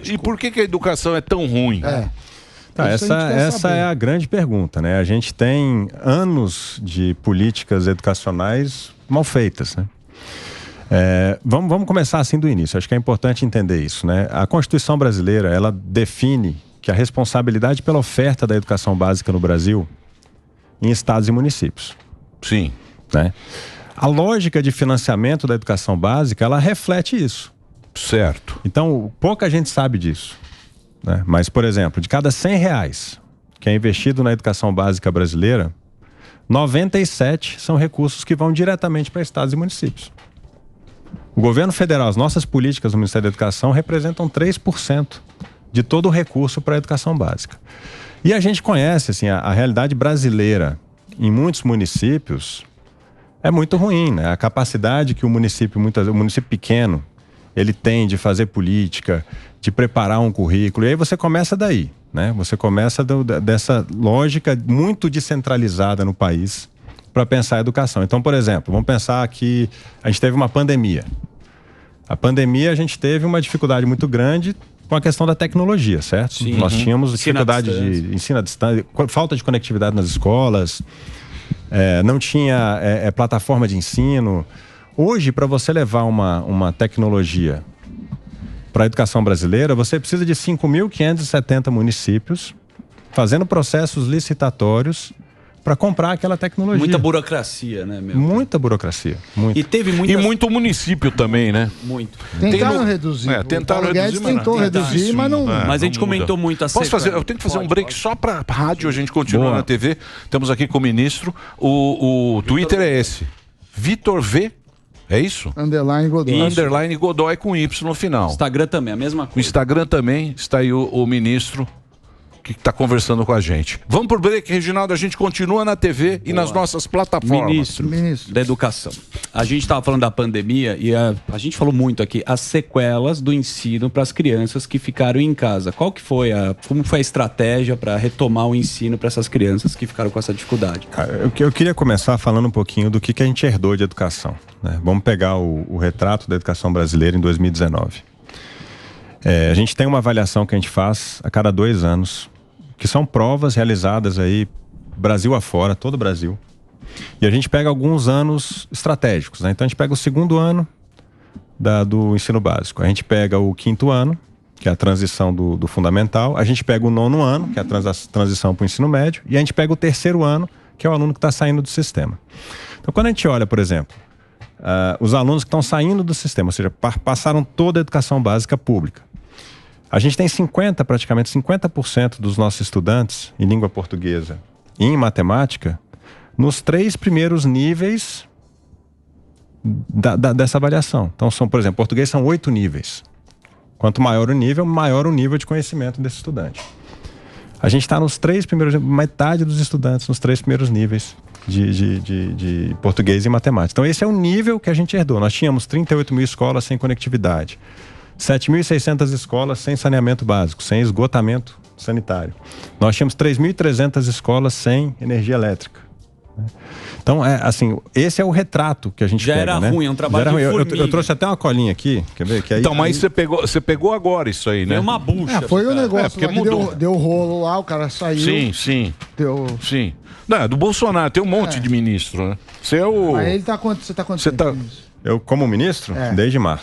E por que a educação é tão ruim? Tá, essa é a grande pergunta, né? A gente tem anos de políticas educacionais mal feitas, né? Vamos começar assim do início. Acho que é importante entender isso, né? A Constituição brasileira, ela define que a responsabilidade pela oferta da educação básica no Brasil em estados e municípios. Sim. Né? A lógica de financiamento da educação básica, ela reflete isso. Certo. Então, pouca gente sabe disso. Né? Mas, por exemplo, de cada R$100 que é investido na educação básica brasileira, 97 são recursos que vão diretamente para estados e municípios. O governo federal, as nossas políticas do Ministério da Educação representam 3% de todo o recurso para a educação básica. E a gente conhece assim, a realidade brasileira em muitos municípios é muito ruim, né? A capacidade que o município pequeno, ele tem de fazer política, de preparar um currículo, e aí você começa daí, né? Você começa dessa lógica muito descentralizada no país para pensar a educação. Então, por exemplo, vamos pensar que a gente teve uma pandemia. A pandemia, a gente teve uma dificuldade muito grande com a questão da tecnologia, certo? Sim. Nós tínhamos dificuldade de ensino à distância, falta de conectividade nas escolas, não tinha plataforma de ensino. Hoje, para você levar uma tecnologia para a educação brasileira, você precisa de 5.570 municípios fazendo processos licitatórios para comprar aquela tecnologia. Muita burocracia, né, meu? Muita burocracia. Muito. E teve muitas... E muito município também, né? Muito. Tentaram reduzir. Tentaram o Guedes reduzir, tentou reduzir, mas não... Mas a gente comentou muito a Posso fazer? Eu tenho que fazer um break só para rádio, a gente continua na TV. Estamos aqui com o ministro. O Twitter é esse. Vitor V. É isso? Underline Godoy. Underline Godoy com Y no final. Instagram também, a mesma coisa. O Instagram também, está aí o ministro que está conversando com a gente. Vamos pro break, Reginaldo, a gente continua na TV e nas nossas plataformas. Ministro da Educação. A gente estava falando da pandemia e a gente falou muito aqui as sequelas do ensino para as crianças que ficaram em casa. Como foi a estratégia para retomar o ensino para essas crianças que ficaram com essa dificuldade? Eu queria começar falando um pouquinho do que a gente herdou de educação, né? Vamos pegar o retrato da educação brasileira em 2019. A gente tem uma avaliação que a gente faz a cada 2 anos, que são provas realizadas aí Brasil afora, todo o Brasil. E a gente pega alguns anos estratégicos, né? Então a gente pega o 2º ano do ensino básico, a gente pega o 5º ano, que é a transição do fundamental, a gente pega o 9º ano, que é a transição para o ensino médio, e a gente pega o 3º ano, que é o aluno que está saindo do sistema. Então quando a gente olha, por exemplo, os alunos que estão saindo do sistema, ou seja, passaram toda a educação básica pública, a gente tem praticamente 50% dos nossos estudantes em língua portuguesa e em matemática nos 3 primeiros níveis dessa avaliação. Então, por exemplo, português são 8 níveis. Quanto maior o nível, maior o nível de conhecimento desse estudante. A gente está nos 3 primeiros, metade dos estudantes nos 3 primeiros níveis de português e matemática. Então, esse é o nível que a gente herdou. Nós tínhamos 38 mil escolas sem conectividade. 7.600 escolas sem saneamento básico, sem esgotamento sanitário. Nós tínhamos 3.300 escolas sem energia elétrica. Então, esse é o retrato que a gente pega, era né? ruim, é um trabalho de formiga. Eu trouxe até uma colinha aqui, quer ver? Que aí, então, mas você pegou agora isso aí, né? Deu uma bucha. Foi o negócio porque lá que mudou. deu rolo lá, o cara saiu. Sim. Deu... Sim. Não, é do Bolsonaro, tem um monte de ministro, né? Você é o... Aí você tá quanto tempo nisso? Eu, como ministro, desde março.